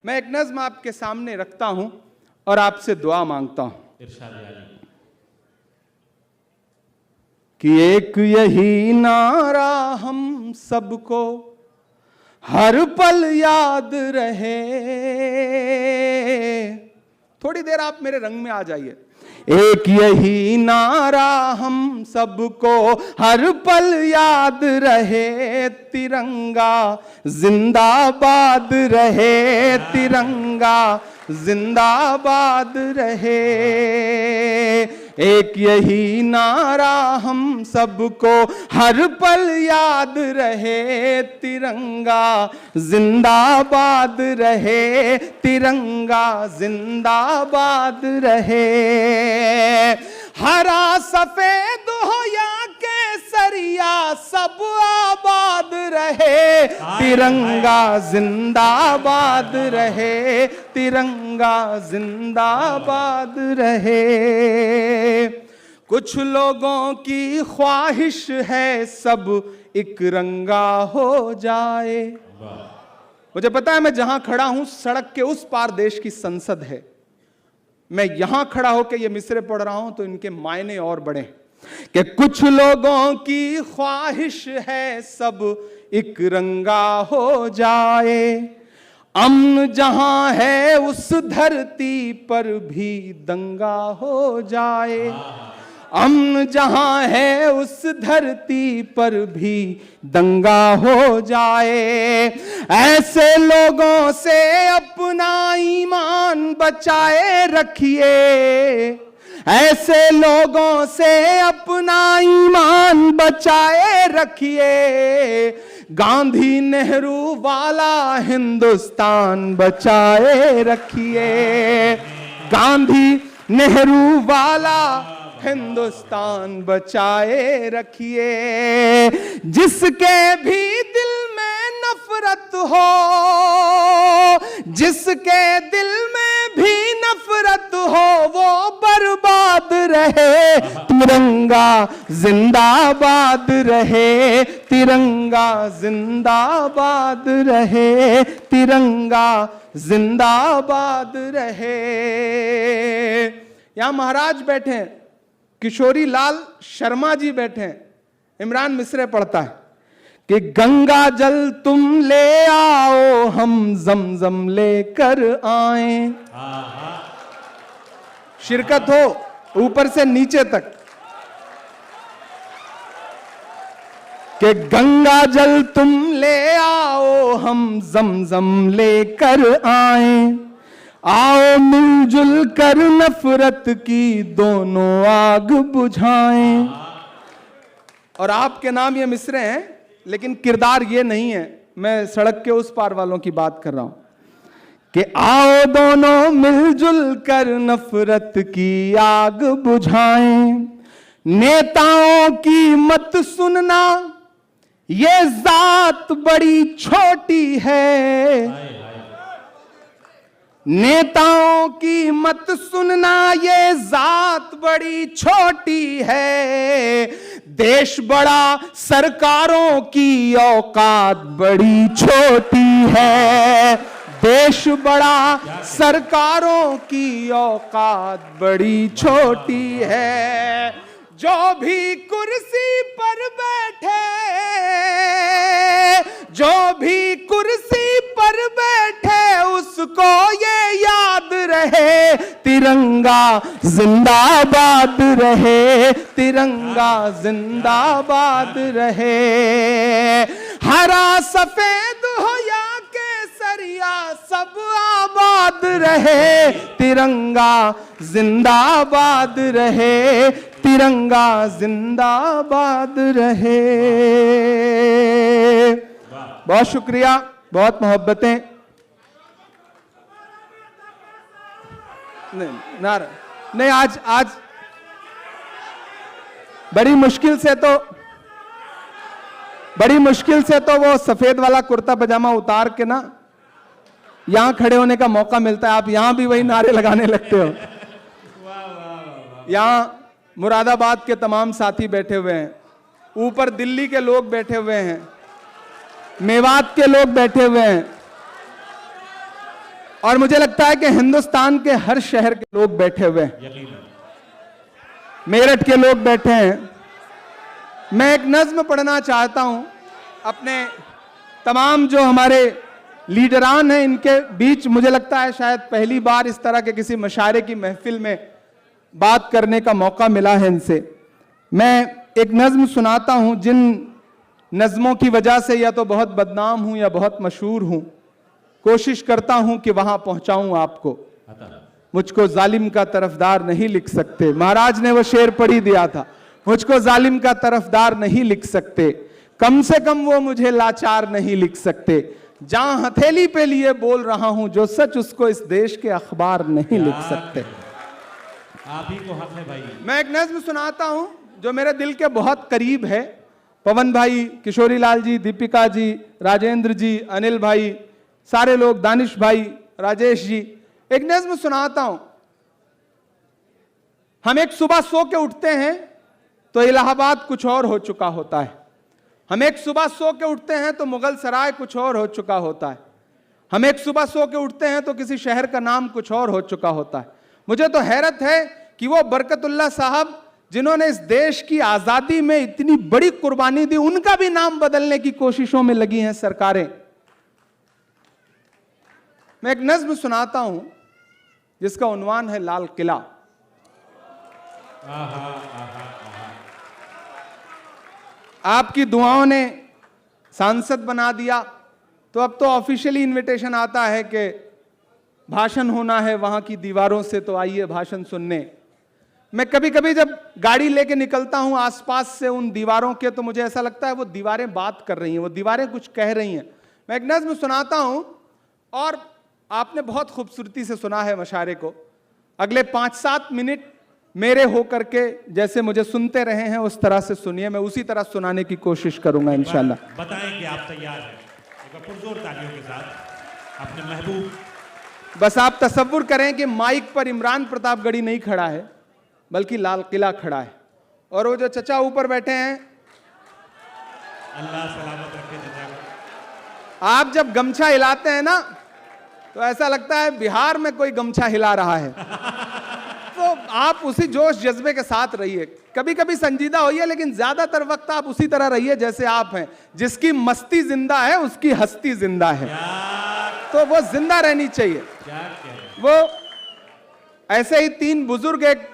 मैं एक नज्म आपके सामने रखता हूं और आपसे दुआ मांगता हूं कि एक यही नारा हम सबको हर पल याद रहे। थोड़ी देर आप मेरे रंग में आ जाइए। एक यही नारा हम सबको हर पल याद रहे, तिरंगा जिंदाबाद रहे, तिरंगा जिंदाबाद रहे। एक यही नारा हम सबको हर पल याद रहे, तिरंगा जिंदाबाद रहे, तिरंगा जिंदाबाद रहे। हरा सफेद हो या केसरिया सब आबाद रहे, तिरंगा जिंदाबाद रहे, तिरंगा जिंदाबाद रहे। कुछ लोगों की ख्वाहिश है सब एक रंगा हो जाए। मुझे पता है मैं जहां खड़ा हूं सड़क के उस पार देश की संसद है। मैं यहां खड़ा होकर ये मिसरे पढ़ रहा हूं तो इनके मायने और बढ़े कि कुछ लोगों की ख्वाहिश है सब एक रंगा हो जाए। अमन जहां है उस धरती पर भी दंगा हो जाए। अमन जहां है उस धरती पर भी दंगा हो जाए। ऐसे लोगों से अपना ईमान बचाए रखिए, ऐसे लोगों से अपना ईमान बचाए रखिए। गांधी नेहरू वाला हिंदुस्तान बचाए रखिए, गांधी नेहरू वाला हिंदुस्तान बचाए रखिए। जिसके भी दिल में नफरत हो, जिसके दिल में भी नफरत हो वो बर्बाद रहे, तिरंगा जिंदाबाद रहे, तिरंगा जिंदाबाद रहे, तिरंगा जिंदाबाद रहे। यहां महाराज बैठे हैं, किशोरी लाल शर्मा जी बैठे हैं। इमरान मिसरे पढ़ता है कि गंगा जल तुम ले आओ हम जमजम लेकर आए। शिरकत हो ऊपर से नीचे तक कि गंगा जल तुम ले आओ हम जमजम लेकर आए। आओ मिलजुल कर नफरत की दोनों आग बुझाएं। और आपके नाम ये मिसरे हैं लेकिन किरदार ये नहीं है। मैं सड़क के उस पार वालों की बात कर रहा हूं कि आओ दोनों मिलजुल कर नफरत की आग बुझाएं। नेताओं की मत सुनना ये जात बड़ी छोटी है, नेताओं की मत सुनना ये जात बड़ी छोटी है। देश बड़ा सरकारों की औकात बड़ी छोटी है, देश बड़ा सरकारों की औकात बड़ी छोटी है। जो भी कुर्सी पर बैठे, जो भी कुर्सी पर बैठे उसको ये याद रहे, तिरंगा जिंदाबाद रहे, तिरंगा जिंदाबाद रहे। हरा सफेद हो या केसरिया सब आबाद रहे, तिरंगा जिंदाबाद रहे, तिरंगा जिंदाबाद रहे। बहुत शुक्रिया, बहुत मोहब्बतें। नहीं आज बड़ी मुश्किल से तो वो सफेद वाला कुर्ता पजामा उतार के ना यहां खड़े होने का मौका मिलता है। आप यहां भी वही नारे लगाने लगते हो। यहां मुरादाबाद के तमाम साथी बैठे हुए हैं, ऊपर दिल्ली के लोग बैठे हुए हैं, मेवात के लोग बैठे हुए हैं, और मुझे लगता है कि हिंदुस्तान के हर शहर के लोग बैठे हुए हैं, मेरठ के लोग बैठे हैं। मैं एक नज्म पढ़ना चाहता हूं अपने तमाम जो हमारे लीडरान हैं इनके बीच। मुझे लगता है शायद पहली बार इस तरह के किसी मशारे की महफिल में बात करने का मौका मिला है इनसे। मैं एक नज्म सुनाता हूं जिन नज्मों की वजह से या तो बहुत बदनाम हूं या बहुत मशहूर हूं। कोशिश करता हूं कि वहां पहुंचाऊं आपको। मुझको जालिम का तरफदार नहीं लिख सकते, महाराज ने वो शेर पढ़ ही दिया था। मुझको जालिम का तरफदार नहीं लिख सकते, कम से कम वो मुझे लाचार नहीं लिख सकते। जहां हथेली पे लिए बोल रहा हूं जो सच उसको इस देश के अखबार नहीं लिख सकते। आप ही को हक है भाई। मैं एक नज्म सुनाता हूं जो मेरे दिल के बहुत करीब है। पवन भाई, किशोरी लाल जी, दीपिका जी, राजेंद्र जी, अनिल भाई, सारे लोग, दानिश भाई, राजेश जी, एक नज्म सुनाता हूं। हम एक सुबह सो के उठते हैं तो इलाहाबाद कुछ और हो चुका होता है। हम एक सुबह सो के उठते हैं तो मुगल सराय कुछ और हो चुका होता है। हम एक सुबह सो के उठते हैं तो किसी शहर का नाम कुछ और हो चुका होता है। मुझे तो हैरत है कि वो बरकतुल्लाह साहब जिन्होंने इस देश की आजादी में इतनी बड़ी कुर्बानी दी, उनका भी नाम बदलने की कोशिशों में लगी हैं सरकारें। मैं एक नज्म सुनाता हूं जिसका उन्वान है लाल किला। आपकी दुआओं ने सांसद बना दिया तो अब तो ऑफिशियली इनविटेशन आता है कि भाषण होना है वहां की दीवारों से, तो आइए भाषण सुनने। मैं कभी कभी जब गाड़ी लेके निकलता हूं आसपास से उन दीवारों के, तो मुझे ऐसा लगता है वो दीवारें बात कर रही हैं, वो दीवारें कुछ कह रही हैं। मैं एक नज्म सुनाता हूं और आपने बहुत खूबसूरती से सुना है मशारे को। अगले 5-7 मिनट मेरे होकर के जैसे मुझे सुनते रहे हैं उस तरह से सुनिए। मैं उसी तरह सुनाने की कोशिश करूंगा इंशाल्लाह। बताएं कि आप तैयार हैं। एक बार पुरजोर तालियों के साथ अपने महबूब। बस आप तसव्वुर करें कि माइक पर इमरान प्रतापगढ़ी नहीं खड़ा है बल्कि लाल किला खड़ा है, और वो जो चचा ऊपर बैठे हैं, अल्लाह सलामत रखे चचा को। आप जब गमछा हिलाते हैं ना तो ऐसा लगता है बिहार में कोई गमछा हिला रहा है। तो आप उसी जोश जज्बे के साथ रहिए। कभी कभी संजीदा होइए लेकिन ज्यादातर वक्त आप उसी तरह रहिए जैसे आप हैं। जिसकी मस्ती जिंदा है उसकी हस्ती जिंदा है, तो वो जिंदा रहनी चाहिए। वो ऐसे ही 3 बुजुर्ग, एक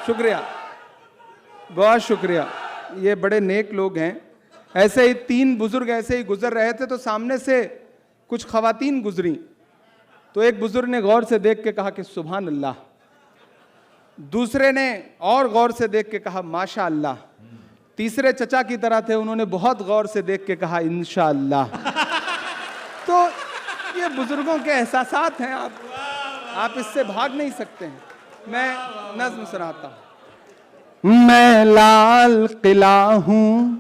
शुक्रिया, बहुत शुक्रिया, ये बड़े नेक लोग हैं। ऐसे ही 3 बुजुर्ग ऐसे ही गुजर रहे थे तो सामने से कुछ खवातीन गुजरी, तो एक बुजुर्ग ने गौर से देख के कहा कि सुभान अल्लाह, दूसरे ने और गौर से देख के कहा माशा अल्लाह, तीसरे चचा की तरह थे, उन्होंने बहुत गौर से देख के कहा इंशाअल्लाह। तो ये बुजुर्गों के एहसासात हैं, आप इससे भाग नहीं सकते हैं। मैं नज्म सुनाता हूं। मैं लाल किला हूं,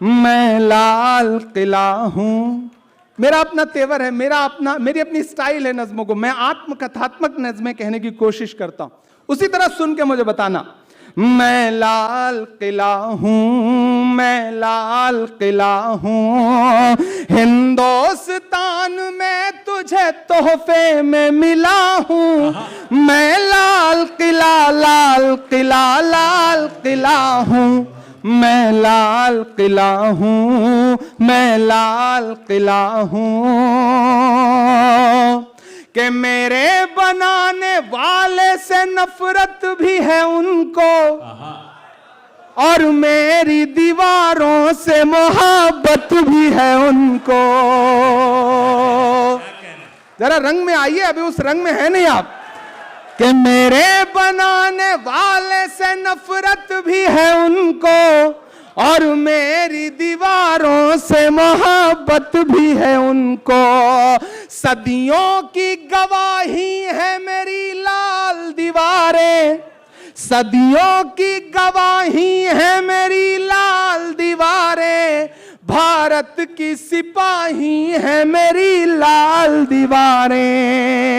मैं लाल किला हूं। मेरा अपना तेवर है, मेरी अपनी स्टाइल है नज्मों को। मैं आत्मकथात्मक नज्में कहने की कोशिश करता हूं, उसी तरह सुन के मुझे बताना। मैं लाल किला हूं, मैं लाल किला हूं, हिंदुस्तान में तुझे तोहफे में मिला हूं। मैं लाल किला, लाल किला, लाल किला हूं, मैं लाल किला हूं, मैं लाल किला हूं। कि मेरे बनाने वाले से नफरत भी है उनको और मेरी दीवारों से मोहब्बत भी है उनको। जरा रंग में आइए, अभी उस रंग में है नहीं आप। कि मेरे बनाने वाले से नफरत भी है उनको और मेरी दीवारों से मोहब्बत भी है उनको। सदियों की गवाही है मेरी लाल दीवारें, सदियों की गवाही है मेरी लाल दीवारें। भारत की सिपाही है मेरी लाल दीवारें।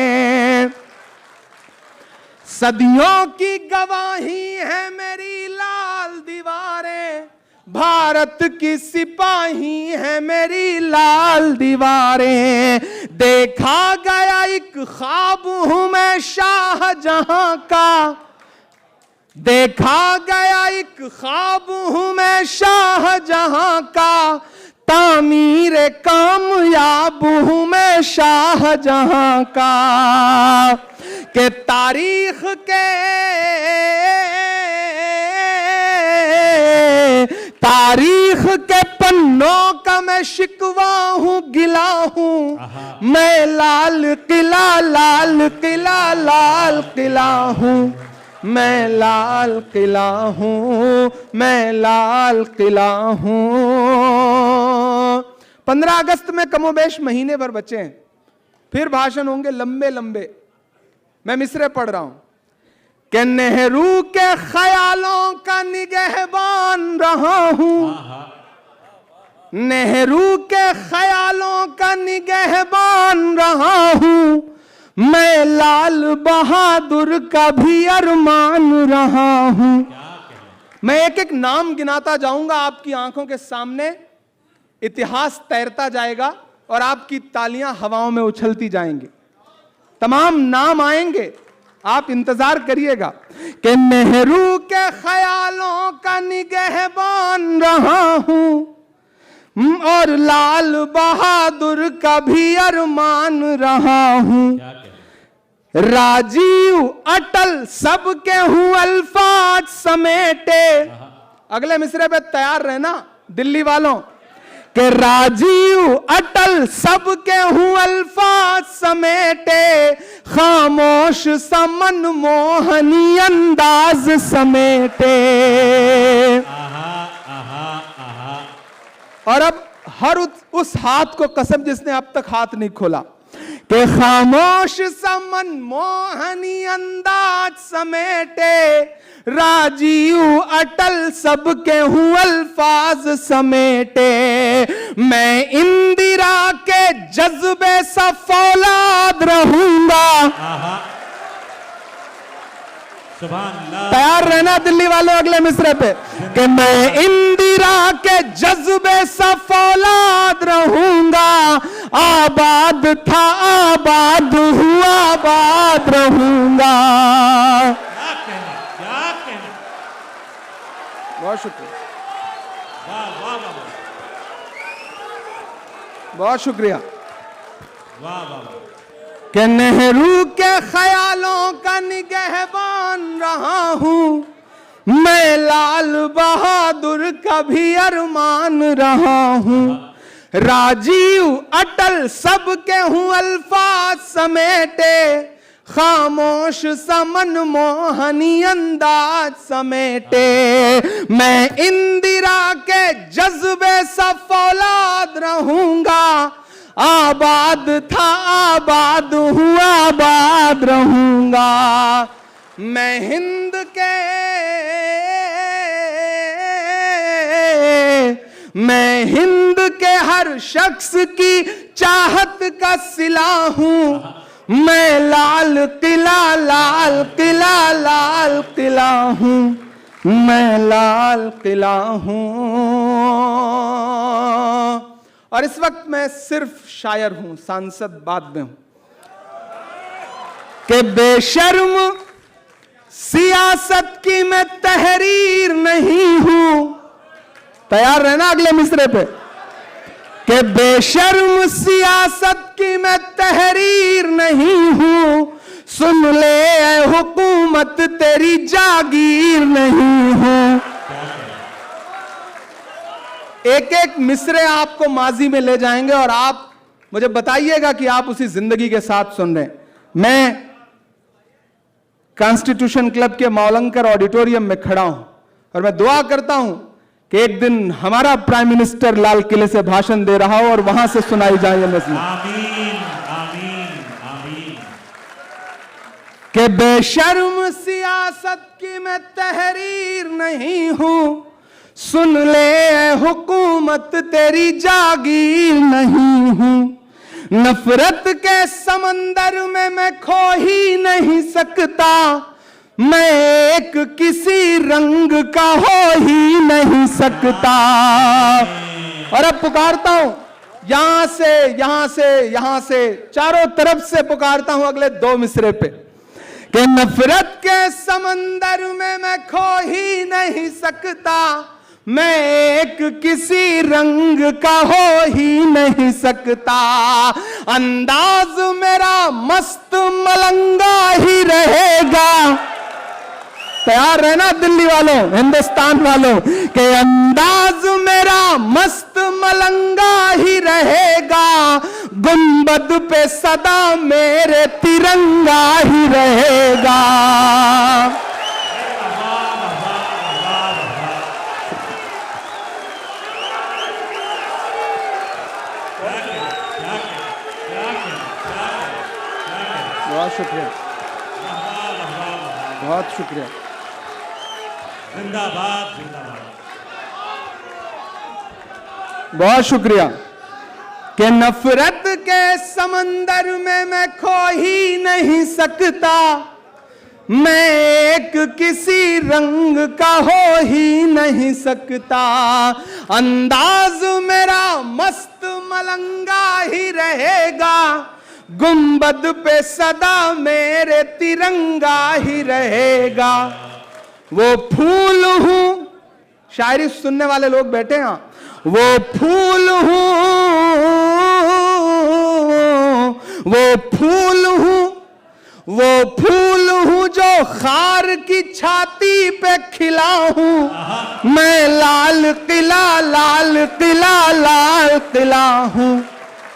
सदियों की गवाही है मेरी लाल दीवारें। भारत की सिपाही है मेरी लाल दीवारें। देखा गया एक ख्वाब हूं मैं शाहजहां का, देखा गया एक ख्वाब हूं मैं शाहजहां का, तामीर कामयाब हूं मैं शाहजहां का। के तारीख के पन्नों का मैं शिकवा हूं, गिला हूं मैं लाल किला, लाल किला, लाल किला हूं मैं, लाल किला हूं मैं, लाल किला हूं। 15 अगस्त में कमोबेश महीने भर बचे हैं, फिर भाषण होंगे लंबे लंबे। मैं मिसरे पढ़ रहा हूं कि नेहरू के ख्यालों का निगहबान रहा हूं, नेहरू के ख्यालों का निगहबान रहा हूं मैं, लाल बहादुर का भी अरमान रहा हूं। मैं एक एक नाम गिनाता जाऊंगा, आपकी आंखों के सामने इतिहास तैरता जाएगा और आपकी तालियां हवाओं में उछलती जाएंगी। तमाम नाम आएंगे, आप इंतजार करिएगा कि नेहरू के ख्यालों का निगहबान रहा हूं और लाल बहादुर का भी अरमान रहा हूं। राजीव अटल सबके हूं अल्फाज समेटे। अगले मिसरे पे तैयार रहना दिल्ली वालों, कि राजीव अटल सबके हूं अल्फाज समेटे, खामोश समन मोहनी अंदाज समेटे। और अब हर उस हाथ को कसम जिसने अब तक हाथ नहीं खोला, कि खामोश समन मोहनी अंदाज समेटे, राजीव अटल सबके हूं अल्फाज समेटे। मैं इंदिरा के जज्बे सा फौलाद रहूंगा। तैयार रहना दिल्ली वालों अगले मिसरे पे, कि मैं इंदिरा के जज्बे सा फौलाद रहूंगा। आबाद था आबाद हुआ, आबाद रहूंगा। बहुत शुक्रिया, बहुत शुक्रिया। कि नेहरू के ख्यालों का निगहबान रहा हूं मैं, लाल बहादुर का भी अरमान रहा हूं। राजीव अटल सबके हूं अल्फाज समेटे, खामोश समन मोहनी अंदाज समेटे। मैं इंदिरा के जज्बे सा फौलाद रहूंगा। आबाद था आबाद हुआ, आबाद रहूंगा। मैं हिंद के हर शख्स की चाहत का सिला हूं मैं, लाल किला, लाल किला, लाल किला हूं मैं, लाल किला हूं। और इस वक्त मैं सिर्फ शायर हूं, सांसद बाद में हूं। कि बेशर्म सियासत की मैं तहरीर नहीं हूं। तैयार रहना अगले मिसरे पे, कि बेशर्म सियासत की मैं तहरीर नहीं हूं। सुन ले ऐ हुकूमत तेरी जागीर नहीं हूं। एक एक मिसरे आपको माजी में ले जाएंगे और आप मुझे बताइएगा कि आप उसी जिंदगी के साथ सुन रहे हैं। मैं कॉन्स्टिट्यूशन क्लब के मौलंकर ऑडिटोरियम में खड़ा हूं और मैं दुआ करता हूं कि एक दिन हमारा प्राइम मिनिस्टर लाल किले से भाषण दे रहा हो और वहां से सुनाई जाए ये नज़्म। आमीन, आमीन, आमीन। कि बेशर्म सियासत की मैं तहरीर नहीं हूं। सुन ले हुकूमत तेरी जागीर नहीं हूं। नफरत के समंदर में मैं खो ही नहीं सकता। मैं एक किसी रंग का हो ही नहीं सकता। और अब पुकारता हूं यहां से, यहां से, यहां से, चारों तरफ से पुकारता हूं अगले 2 मिसरे पे कि नफरत के समंदर में मैं खो ही नहीं सकता। मैं एक किसी रंग का हो ही नहीं सकता। अंदाज मेरा मस्त मलंगा ही रहेगा। तैयार रहना दिल्ली वालों, हिंदुस्तान वालों, के अंदाज मेरा मस्त मलंगा ही रहेगा। गुंबद पे सदा मेरे तिरंगा ही रहेगा। बहुत शुक्रिया, बहुत शुक्रिया। जिंदाबाद जिंदाबाद। बहुत शुक्रिया। कि नफरत के समंदर में मैं खो ही नहीं सकता। मैं एक किसी रंग का हो ही नहीं सकता। अंदाज मेरा मस्त मलंगा ही रहेगा। गुंबद पे सदा मेरे तिरंगा ही रहेगा। वो फूल हूं, शायरी सुनने वाले लोग बैठे हैं, वो फूल हूं, वो फूल हूं, वो फूल हूं जो खार की छाती पे खिला हूं। मैं लाल किला, लाल किला, लाल किला हूं।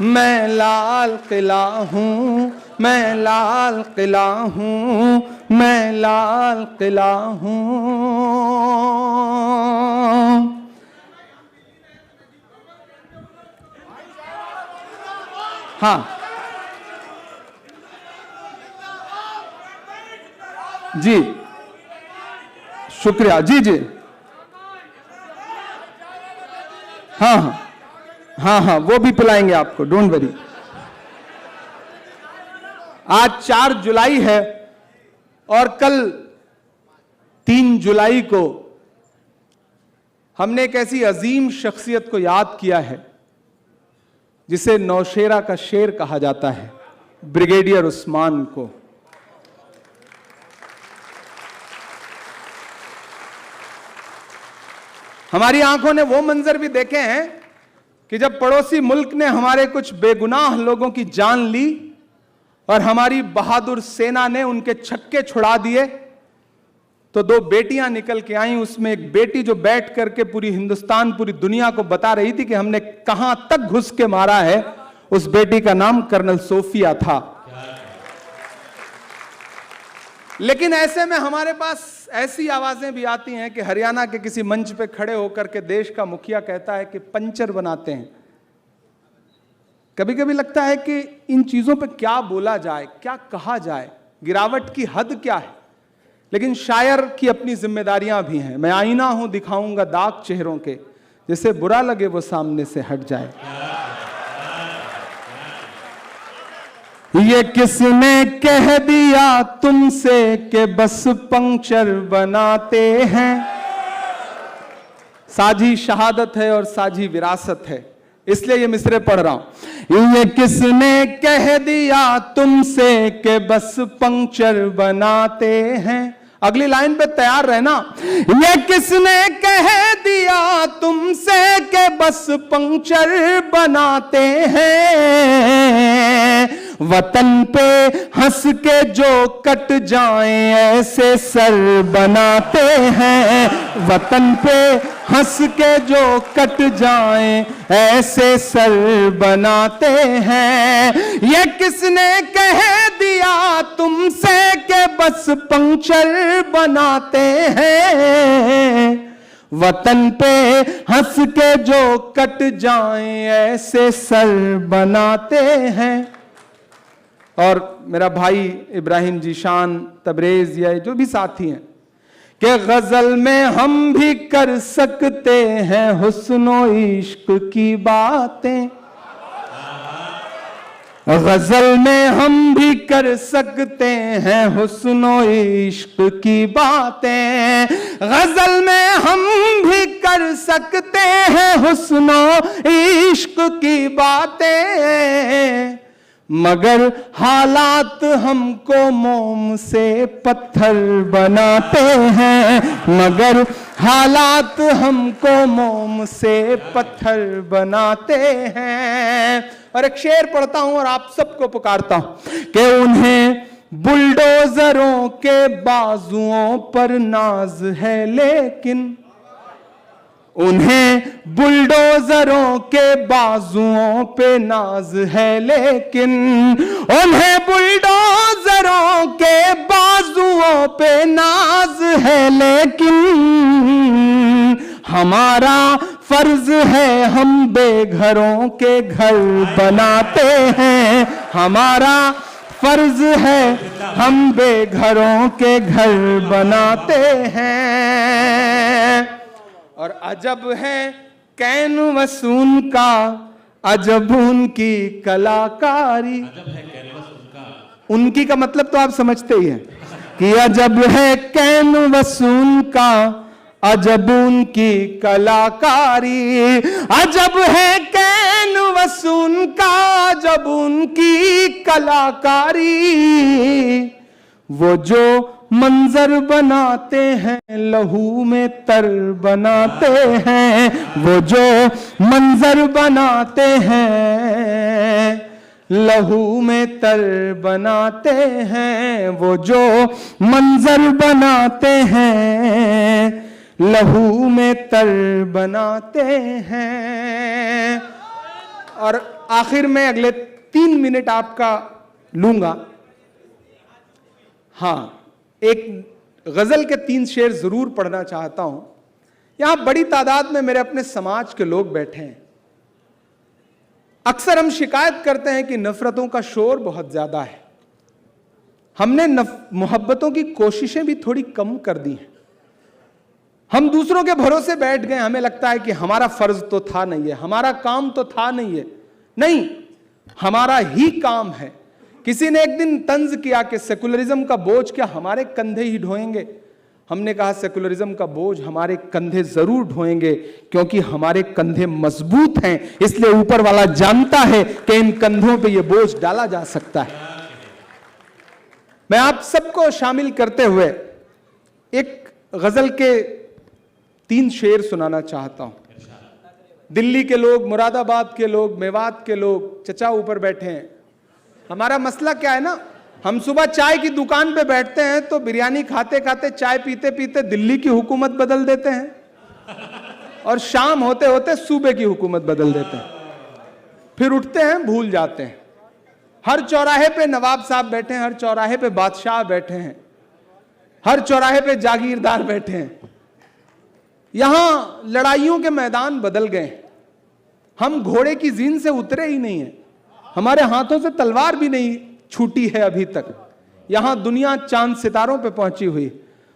मैं लाल किला हूं, मैं लाल किला हूं, मैं लाल किला हूं। हाँ जी, शुक्रिया जी जी। हाँ हाँ हाँ हाँ, वो भी पिलाएंगे आपको, डोंट वरी। आज 4 जुलाई है और कल 3 जुलाई को हमने एक ऐसी अजीम शख्सियत को याद किया है जिसे नौशेरा का शेर कहा जाता है, ब्रिगेडियर उस्मान को। हमारी आंखों ने वो मंजर भी देखे हैं कि जब पड़ोसी मुल्क ने हमारे कुछ बेगुनाह लोगों की जान ली और हमारी बहादुर सेना ने उनके छक्के छुड़ा दिए, तो 2 बेटियां निकल के आईं। उसमें एक बेटी जो बैठ करके पूरी हिंदुस्तान, पूरी दुनिया को बता रही थी कि हमने कहां तक घुस के मारा है। उस बेटी का नाम कर्नल सोफिया था। लेकिन ऐसे में हमारे पास ऐसी आवाजें भी आती हैं कि हरियाणा के किसी मंच पे खड़े होकर के देश का मुखिया कहता है कि पंचर बनाते हैं। कभी कभी लगता है कि इन चीजों पे क्या बोला जाए, क्या कहा जाए, गिरावट की हद क्या है। लेकिन शायर की अपनी जिम्मेदारियां भी हैं। मैं आईना हूं दिखाऊंगा दाग चेहरों के, जिसे बुरा लगे वो सामने से हट जाए। ये किसने कह दिया तुमसे कि बस पंक्चर बनाते हैं। साझी शहादत है और साझी विरासत है, इसलिए ये मिसरे पढ़ रहा हूं। ये किसने कह दिया तुमसे कि बस पंक्चर बनाते हैं। अगली लाइन पे तैयार रहना। ये किसने कह दिया तुमसे कि बस पंक्चर बनाते हैं। वतन पे हंस के जो कट जाएं ऐसे सर बनाते हैं। वतन पे हंस के जो कट जाएं ऐसे सर बनाते हैं। ये किसने कह दिया तुमसे कि बस पंक्चर बनाते हैं। वतन पे हंस के जो कट जाएं ऐसे सर बनाते हैं। और मेरा भाई इब्राहिम जीशान, तबरेज, या जो भी साथी हैं कि गजल में हम भी कर सकते हैं हुस्नो इश्क की बातें। गजल में हम भी कर सकते हैं हुस्नो इश्क की बातें, गजल में हम भी कर सकते हैं हुस्नो इश्क की बातें, मगर हालात हमको मोम से पत्थर बनाते हैं, मगर हालात हमको मोम से पत्थर बनाते हैं। और एक शेर पढ़ता हूं और आप सबको पुकारता हूं कि उन्हें बुलडोजरों के बाजुओं पर नाज है, लेकिन उन्हें बुलडोजरों के बाजुओं पे नाज है, लेकिन उन्हें बुलडोजरों के बाजुओं पे नाज है, लेकिन हमारा फर्ज है हम बेघरों के घर बनाते हैं, हमारा फर्ज है हम बेघरों के घर बनाते हैं। और अजब है कैनवस उनका, अजब उनकी कलाकारी। उनकी का मतलब तो आप समझते ही हैं कि अजब है कैनवस उनका, अजब उनकी कलाकारी, अजब है कैनवस उनका, अजब उनकी कलाकारी। वो जो मंजर बनाते हैं लहू में तर बनाते हैं, वो जो मंजर बनाते हैं लहू में तर बनाते हैं, वो जो मंजर बनाते हैं लहू में तर बनाते हैं। और आखिर में अगले 3 मिनट आपका लूंगा। हाँ, एक गजल के 3 शेर जरूर पढ़ना चाहता हूं। यहां बड़ी तादाद में मेरे अपने समाज के लोग बैठे हैं। अक्सर हम शिकायत करते हैं कि नफरतों का शोर बहुत ज्यादा है। हमने मोहब्बतों की कोशिशें भी थोड़ी कम कर दी हैं। हम दूसरों के भरोसे बैठ गए। हमें लगता है कि हमारा फर्ज तो था नहीं है, हमारा काम तो था नहीं है। नहीं, हमारा ही काम है। किसी ने एक दिन तंज किया कि सेकुलरिज्म का बोझ क्या हमारे कंधे ही ढोएंगे। हमने कहा सेकुलरिज्म का बोझ हमारे कंधे जरूर ढोएंगे, क्योंकि हमारे कंधे मजबूत हैं, इसलिए ऊपर वाला जानता है कि इन कंधों पे ये बोझ डाला जा सकता है। मैं आप सबको शामिल करते हुए एक गजल के 3 शेर सुनाना चाहता हूं। दिल्ली के लोग, मुरादाबाद के लोग, मेवात के लोग, चचा ऊपर बैठे हैं। हमारा मसला क्या है ना, हम सुबह चाय की दुकान पे बैठते हैं तो बिरयानी खाते खाते, चाय पीते पीते दिल्ली की हुकूमत बदल देते हैं, और शाम होते होते सूबे की हुकूमत बदल देते हैं। फिर उठते हैं, भूल जाते हैं। हर चौराहे पे नवाब साहब बैठे हैं, हर चौराहे पे बादशाह बैठे हैं, हर चौराहे पे जागीरदार बैठे हैं। यहां लड़ाइयों के मैदान बदल गए। हम घोड़े की जीन से उतरे ही नहीं है, हमारे हाथों से तलवार भी नहीं छूटी है अभी तक। यहां दुनिया चांद सितारों पे पहुंची हुई।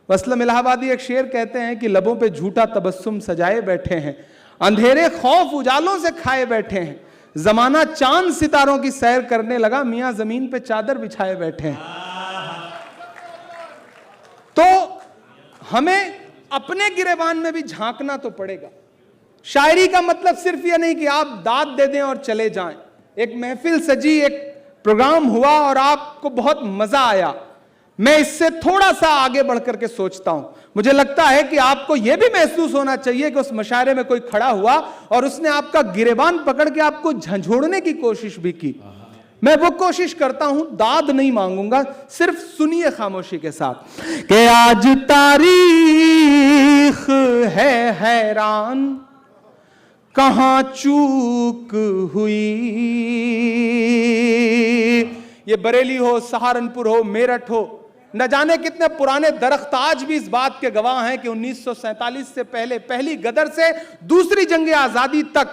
असलम इलाहाबादी एक शेर कहते हैं कि लबों पे झूठा तबस्सुम सजाए बैठे हैं, अंधेरे खौफ उजालों से खाए बैठे हैं, जमाना चांद सितारों की सैर करने लगा, मियां जमीन पे चादर बिछाए बैठे हैं। तो हमें अपने गिरेबान में भी झांकना तो पड़ेगा। शायरी का मतलब सिर्फ यह नहीं कि आप दाद दे दें और चले जाएं। एक महफिल सजी, एक प्रोग्राम हुआ और आपको बहुत मजा आया, मैं इससे थोड़ा सा आगे बढ़कर के सोचता हूं। मुझे लगता है कि आपको यह भी महसूस होना चाहिए कि उस मुशायरे में कोई खड़ा हुआ और उसने आपका गिरेबान पकड़ के आपको झंझोड़ने की कोशिश भी की। मैं वो कोशिश करता हूं, दाद नहीं मांगूंगा, सिर्फ सुनिए खामोशी के साथ कि आज तारीख है हैरान, कहां चूक हुई। ये बरेली हो, सहारनपुर हो, मेरठ हो, न जाने कितने पुराने दरख्त आज भी इस बात के गवाह हैं कि 1947 से पहले, पहली गदर से दूसरी जंग आजादी तक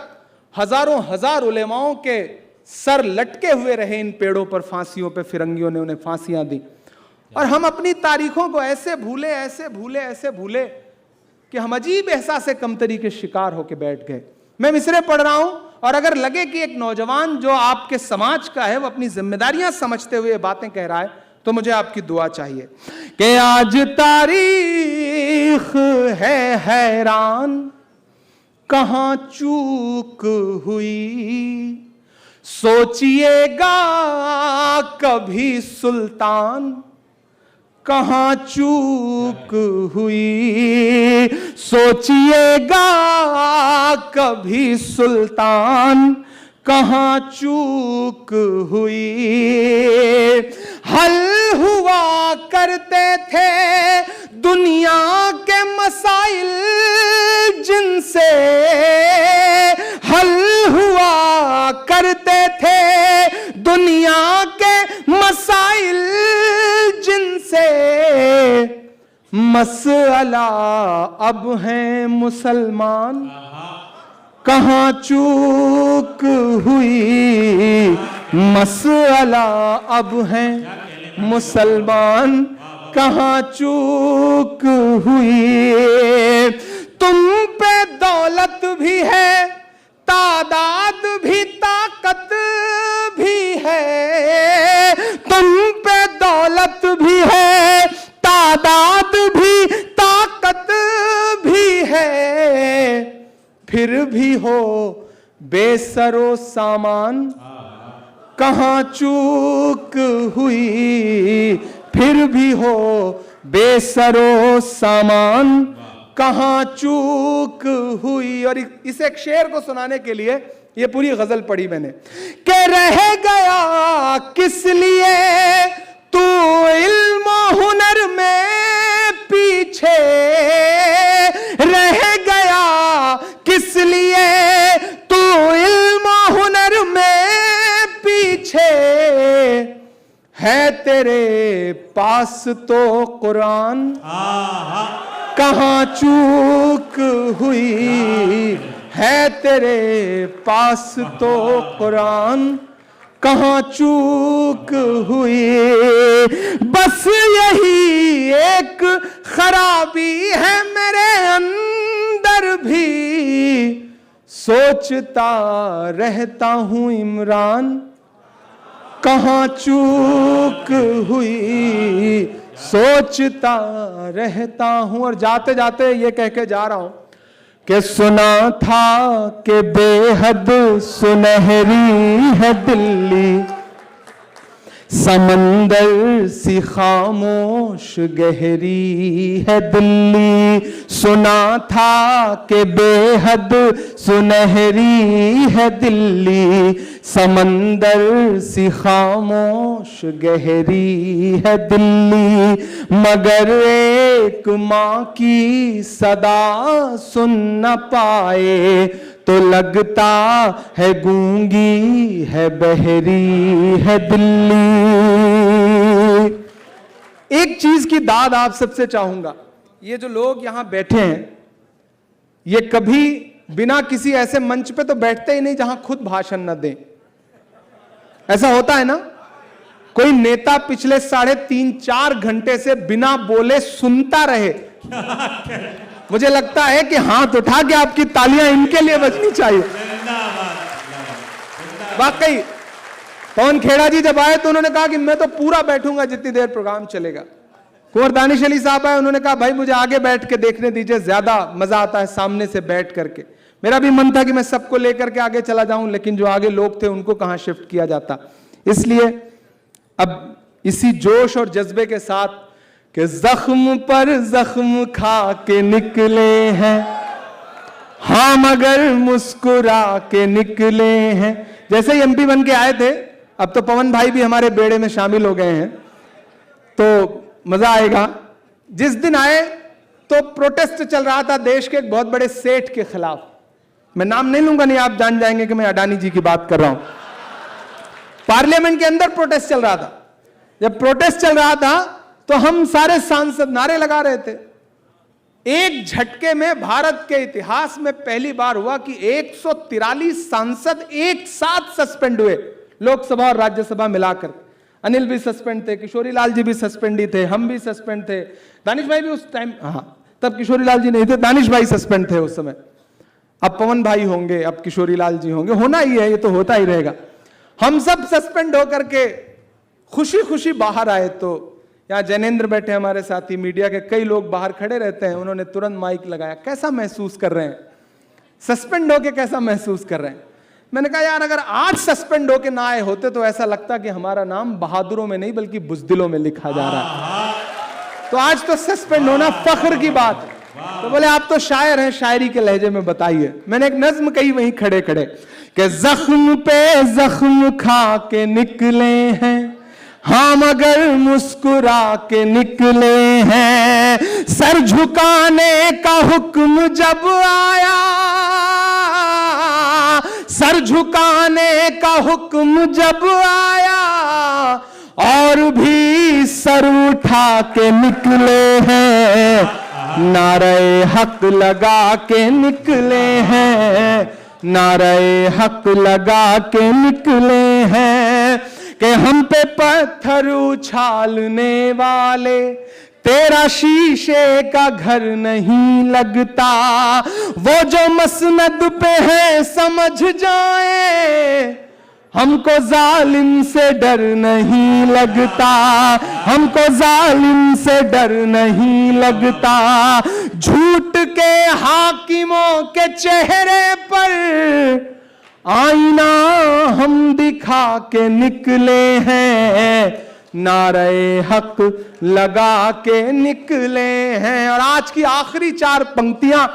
हजारों हजार उलेमाओं के सर लटके हुए रहे इन पेड़ों पर, फांसियों पे फिरंगियों ने उन्हें फांसियां दी। और हम अपनी तारीखों को ऐसे भूले, ऐसे भूले, ऐसे भूले कि हम अजीब एहसास कमतरी के शिकार होकर बैठ गए। मैं मिसरे पढ़ रहा हूं और अगर लगे कि एक नौजवान जो आपके समाज का है वो अपनी जिम्मेदारियां समझते हुए बातें कह रहा है, तो मुझे आपकी दुआ चाहिए कि आज तारीख है हैरान, कहां चूक हुई, सोचिएगा कभी सुल्तान, कहां चूक हुई, सोचिएगा कभी सुल्तान, कहां चूक हुई। हल हुआ करते थे दुनिया के मसाइल जिनसे, हल हुआ करते थे दुनिया के मसाइल जिनसे, मसला अब हैं मुसलमान, कहां चूक हुई, मसला अब हैं मुसलमान, कहां चूक हुई। तुम पे दौलत भी है, तादाद भी, ताकत भी है, तुम पे दौलत भी है, तादाद भी, ताकत भी है, फिर भी हो बेसरो सामान, कहां चूक हुई, फिर भी हो बेसरो सामान, कहां चूक हुई। और इस एक शेर को सुनाने के लिए ये पूरी गजल पढ़ी मैंने कि रह गया किस लिए तू इल्म हुनर में पीछे, रह गया किस लिए तू इल्म हुनर में पीछे, है तेरे पास तो कुरान, कहां चूक हुई, है तेरे पास तो कुरान, कहां चूक हुई। बस यही एक खराबी है मेरे अंदर भी, सोचता रहता हूं इमरान, कहां चूक हुई, सोचता रहता हूं। और जाते जाते ये कह के जा रहा हूं कि सुना था कि बेहद सुनहरी है दिल्ली, समंदर सी खामोश गहरी है दिल्ली, सुना था कि बेहद सुनहरी है दिल्ली, समंदर सी खामोश गहरी है दिल्ली, मगर एक माँ की सदा सुन न पाए तो लगता है गूंगी है बहरी है दिल्ली। एक चीज की दाद आप सबसे चाहूंगा, ये जो लोग यहां बैठे हैं ये कभी बिना किसी ऐसे मंच पे तो बैठते ही नहीं जहां खुद भाषण न दें। ऐसा होता है ना, कोई नेता पिछले 3.5-4 घंटे से बिना बोले सुनता रहे, मुझे लगता है कि हाथ उठा के आपकी तालियां इनके लिए बजनी चाहिए। वाकई पवन खेड़ा जी जब आए तो उन्होंने कहा कि मैं तो पूरा बैठूंगा जितनी देर प्रोग्राम चलेगा। कुंवर दानिश अली साहब आए, उन्होंने कहा भाई मुझे आगे बैठ के देखने दीजिए, ज्यादा मजा आता है सामने से बैठ करके। मेरा भी मन था कि मैं सबको लेकर के आगे चला जाऊं, लेकिन जो आगे लोग थे उनको कहां शिफ्ट किया जाता। इसलिए अब इसी जोश और जज्बे के साथ कि जख्म पर जख्म खा के निकले हैं, हाँ मगर मुस्कुरा के निकले हैं। जैसे ही एमपी बन के आए थे, अब तो पवन भाई भी हमारे बेड़े में शामिल हो गए हैं, तो मजा आएगा। जिस दिन आए तो प्रोटेस्ट चल रहा था देश के एक बहुत बड़े सेठ के खिलाफ, मैं नाम नहीं लूंगा, नहीं आप जान जाएंगे कि मैं अडानी जी की बात कर रहा हूं। पार्लियामेंट के अंदर प्रोटेस्ट चल रहा था। जब प्रोटेस्ट चल रहा था तो हम सारे सांसद नारे लगा रहे थे। एक झटके में भारत के इतिहास में पहली बार हुआ कि 143 सांसद एक साथ सस्पेंड हुए, लोकसभा और राज्यसभा मिलाकर। अनिल भी सस्पेंड थे, किशोरी लाल जी भी सस्पेंड ही थे, हम भी सस्पेंड थे, दानिश भाई भी उस टाइम, हाँ तब किशोरी लाल जी नहीं थे, दानिश भाई सस्पेंड थे उस समय। अब पवन भाई होंगे, अब किशोरी लाल जी होंगे, होना ही है, ये तो होता ही रहेगा। हम सब सस्पेंड होकर के खुशी खुशी बाहर आए तो यहाँ जैनेंद्र बैठे हमारे साथी, मीडिया के कई लोग बाहर खड़े रहते हैं, उन्होंने तुरंत माइक लगाया। कैसा महसूस कर रहे हैं? सस्पेंड होके कैसा महसूस कर रहे हैं? मैंने कहा यार अगर आज सस्पेंड होके ना आए होते तो ऐसा लगता कि हमारा नाम बहादुरों में नहीं बल्कि बुज़दिलों में लिखा जा रहा है। तो आज तो सस्पेंड होना फख्र की बात है। तो बोले आप तो शायर हैं, शायरी के लहजे में बताइए। मैंने एक नज्म कही वहीं खड़े खड़े कि जख्म पे जख्म खा के निकले हैं हम, अगर मुस्कुरा के निकले हैं। सर झुकाने का हुक्म जब आया, सर झुकाने का हुक्म जब आया, और भी सर उठा के निकले हैं। नारे हक लगा के निकले हैं, नारे हक लगा के निकले हैं। कि हम पे पत्थर उछालने वाले तेरा शीशे का घर नहीं लगता। वो जो मसनद पे है समझ जाए, हमको जालिम से डर नहीं लगता, हमको जालिम से डर नहीं लगता। झूठ के हाकिमों के चेहरे पर आईना हम दिखा के निकले हैं, नारे हक लगा के निकले हैं। और आज की आखिरी 4 पंक्तियां,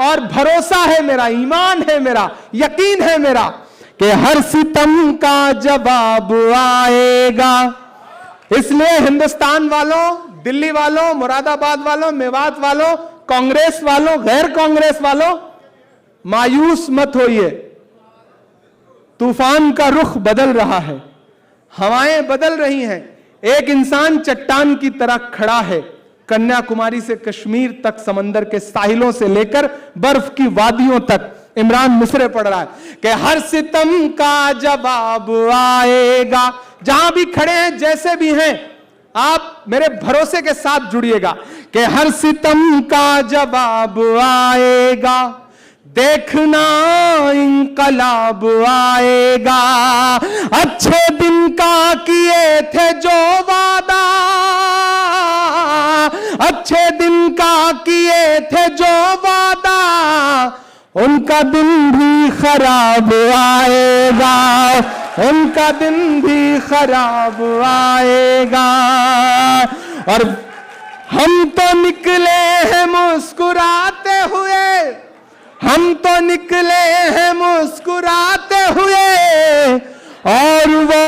और भरोसा है मेरा, ईमान है मेरा, यकीन है मेरा कि हर सितम का जवाब आएगा। इसलिए हिंदुस्तान वालों, दिल्ली वालों, मुरादाबाद वालों, मेवात वालों, कांग्रेस वालों, गैर कांग्रेस वालों, मायूस मत होइए। तूफान का रुख बदल रहा है, हवाएं बदल रही हैं। एक इंसान चट्टान की तरह खड़ा है, कन्याकुमारी से कश्मीर तक, समंदर के साहिलों से लेकर बर्फ की वादियों तक इमरान मिसरे पढ़ रहा है कि हर सितम का जवाब आएगा। जहां भी खड़े हैं, जैसे भी हैं, आप मेरे भरोसे के साथ जुड़िएगा कि हर सितम का जवाब आएगा। देखना इंकलाब आएगा। अच्छे दिन का किए थे जो वादा, अच्छे दिन का किए थे जो वादा, उनका दिन भी खराब आएगा, उनका दिन भी खराब आएगा। और हम तो निकले हैं मुस्कुराते हुए, हम तो निकले हैं मुस्कुराते हुए, और वो